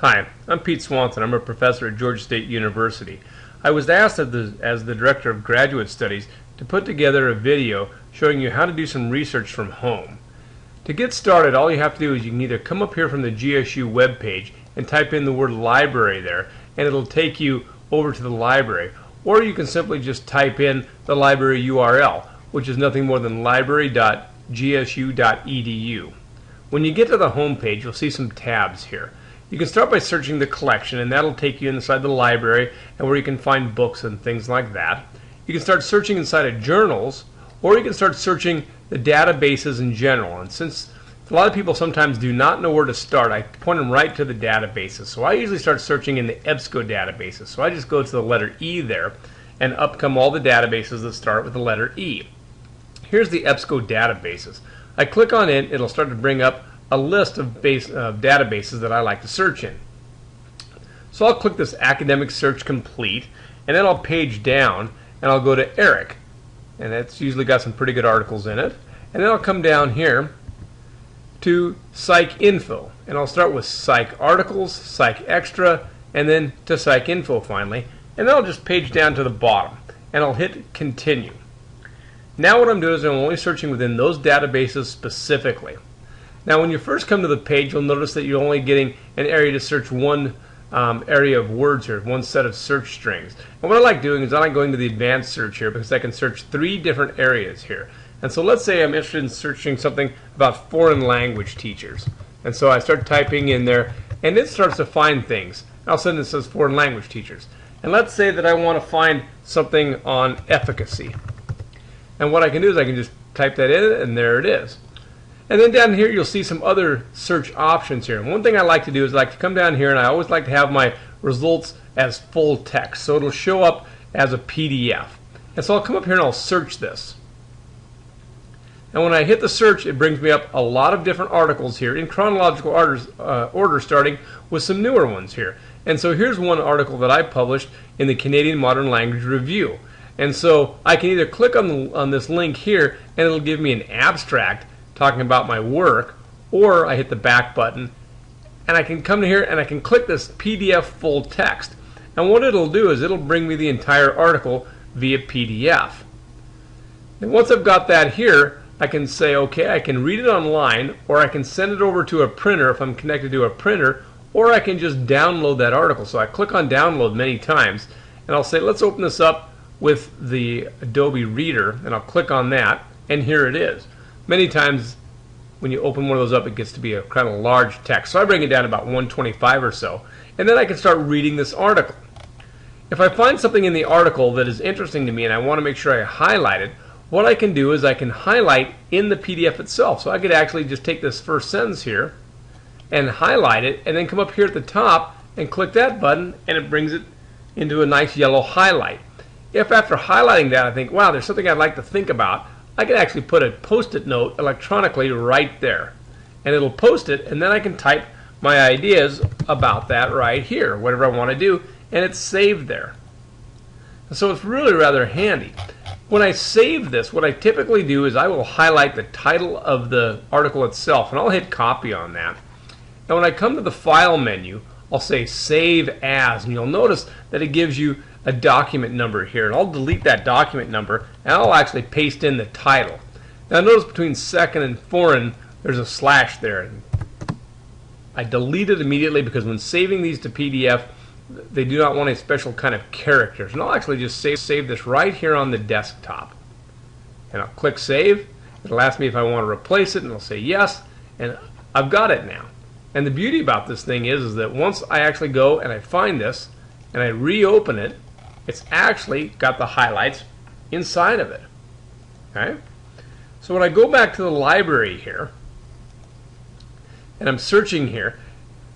Hi, I'm Pete Swanson. I'm a professor at Georgia State University. I was asked as the Director of Graduate Studies to put together a video showing you how to do some research from home. To get started, all you have to do is you can either come up here from the GSU webpage and type in the word library there, and it'll take you over to the library. Or you can simply just type in the library URL, which is nothing more than library.gsu.edu. When you get to the home page, you'll see some tabs here. You can start by searching the collection, and that'll take you inside the library and where you can find books and things like that. You can start searching inside of journals, or you can start searching the databases in general. And since a lot of people sometimes do not know where to start, I point them right to the databases. So I usually start searching in the EBSCO databases. So I just go to the letter E there, and up come all the databases that start with the letter E. Here's the EBSCO databases. I click on it, it'll start to bring up a list of databases that I like to search in. So I'll click this academic search complete, and then I'll page down and I'll go to ERIC, and that's usually got some pretty good articles in it. And then I'll come down here to Psych Info, and I'll start with Psych Articles, Psych Extra, and then to Psych Info finally, and then I'll just page down to the bottom and I'll hit Continue. Now what I'm doing is I'm only searching within those databases specifically. Now when you first come to the page, you'll notice that you're only getting an area to search one area of words here, one set of search strings. And what I like doing is I like going to the advanced search here because I can search 3 different areas here. And so let's say I'm interested in searching something about foreign language teachers. And so I start typing in there, and it starts to find things. All of a sudden it says foreign language teachers. And let's say that I want to find something on efficacy. And what I can do is I can just type that in, and there it is. And then down here you'll see some other search options here. And one thing I like to do is I like to come down here, and I always like to have my results as full text. So it'll show up as a PDF. And so I'll come up here and I'll search this. And when I hit the search, it brings me up a lot of different articles here in chronological order, starting with some newer ones here. And so here's one article that I published in the Canadian Modern Language Review. And so I can either click on this link here, and it'll give me an abstract talking about my work, or I hit the back button and I can come here and I can click this PDF full text. And what it'll do is it'll bring me the entire article via PDF. And once I've got that here, I can say, okay, I can read it online, or I can send it over to a printer if I'm connected to a printer, or I can just download that article. So I click on download many times, and I'll say, let's open this up with the Adobe Reader, and I'll click on that, and here it is. Many times when you open one of those up, it gets to be a kind of large text. So I bring it down to about 125 or so, and then I can start reading this article. If I find something in the article that is interesting to me and I want to make sure I highlight it, what I can do is I can highlight in the PDF itself. So I could actually just take this first sentence here and highlight it, and then come up here at the top and click that button, and it brings it into a nice yellow highlight. If after highlighting that I think, wow, there's something I'd like to think about, I can actually put a post-it note electronically right there, and it'll post it, and then I can type my ideas about that right here, whatever I want to do, and it's saved there. So it's really rather handy. When I save this, what I typically do is I will highlight the title of the article itself, and I'll hit copy on that. And when I come to the file menu, I'll say save as, and you'll notice that it gives you a document number here, and I'll delete that document number and I'll actually paste in the title. Now notice between second and foreign there's a slash there, and I delete it immediately because when saving these to PDF they do not want a special kind of characters, and I'll actually just save this right here on the desktop, and I'll click save. It'll ask me if I want to replace it, and I'll say yes, and I've got it now. And the beauty about this thing is that once I actually go and I find this and I reopen it, it's actually got the highlights inside of it. Okay? So when I go back to the library here, and I'm searching here,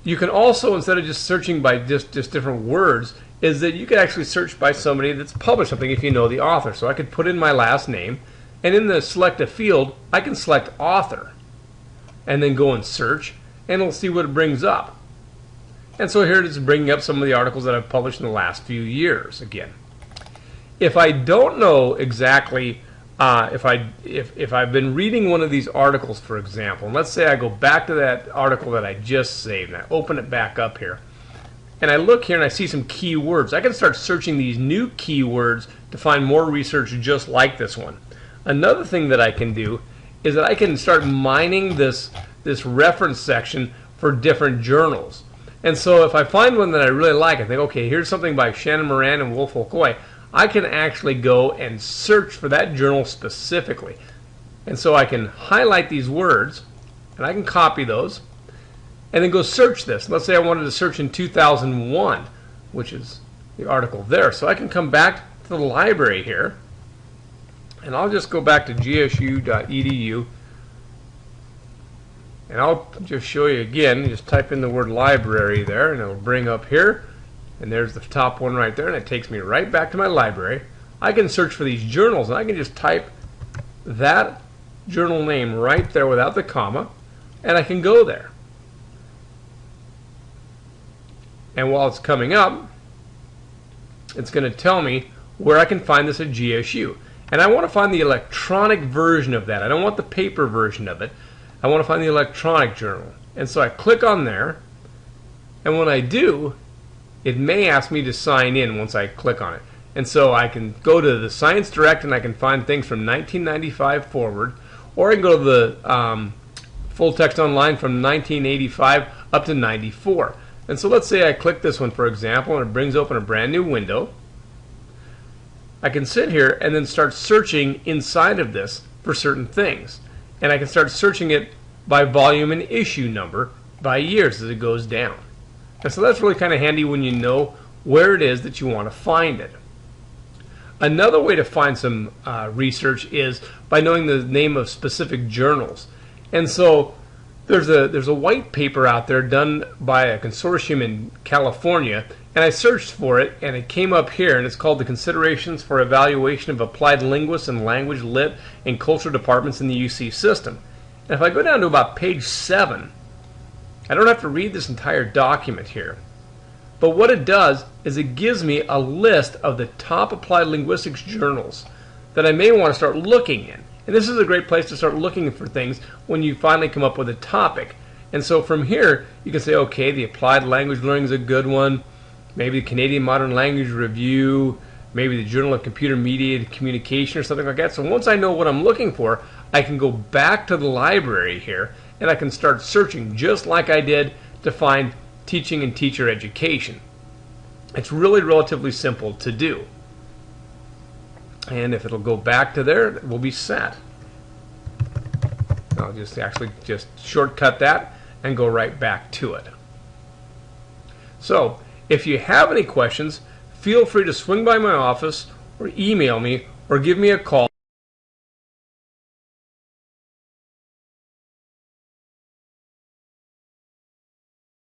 you can also, instead of just searching by just different words, is that you can actually search by somebody that's published something if you know the author. So I could put in my last name, and in the select a field, I can select author, and then go and search, and it'll see what it brings up. And so here it is bringing up some of the articles that I've published in the last few years again. If I don't know exactly, if I've been reading one of these articles, for example, and let's say I go back to that article that I just saved, and I open it back up here, and I look here and I see some keywords, I can start searching these new keywords to find more research just like this one. Another thing that I can do is that I can start mining this reference section for different journals. And so if I find one that I really like, I think, okay, here's something by Shannon Moran and Wolf Olkoy, I can actually go and search for that journal specifically. And so I can highlight these words, and I can copy those, and then go search this. Let's say I wanted to search in 2001, which is the article there. So I can come back to the library here, and I'll just go back to gsu.edu, and I'll just show you again. Just type in the word library there, and it'll bring up here, and there's the top one right there, and it takes me right back to my library. I can search for these journals, and I can just type that journal name right there without the comma, and I can go there. And while it's coming up, it's going to tell me where I can find this at GSU. And I want to find the electronic version of that. I don't want the paper version of it. I want to find the electronic journal. And so I click on there, and when I do, it may ask me to sign in once I click on it. And so I can go to the Science Direct and I can find things from 1995 forward, or I can go to the Full Text Online from 1985 up to 94. And so let's say I click this one, for example, and it brings open a brand new window. I can sit here and then start searching inside of this for certain things. And I can start searching it by volume and issue number by years as it goes down. And so that's really kind of handy when you know where it is that you want to find it. Another way to find some research is by knowing the name of specific journals. And so there's a white paper out there done by a consortium in California, and I searched for it, and it came up here, and it's called The Considerations for Evaluation of Applied Linguists and Language, Lit, and Cultural Departments in the UC System. And if I go down to about page 7, I don't have to read this entire document here. But what it does is it gives me a list of the top applied linguistics journals that I may want to start looking in. And this is a great place to start looking for things when you finally come up with a topic. And so from here, you can say, okay, the Applied Language Learning is a good one. Maybe the Canadian Modern Language Review, maybe the Journal of Computer Mediated Communication or something like that. So once I know what I'm looking for, I can go back to the library here and I can start searching just like I did to find teaching and teacher education. It's really relatively simple to do. And if it'll go back to there, we'll be set. I'll just shortcut that and go right back to it. So if you have any questions, feel free to swing by my office or email me or give me a call.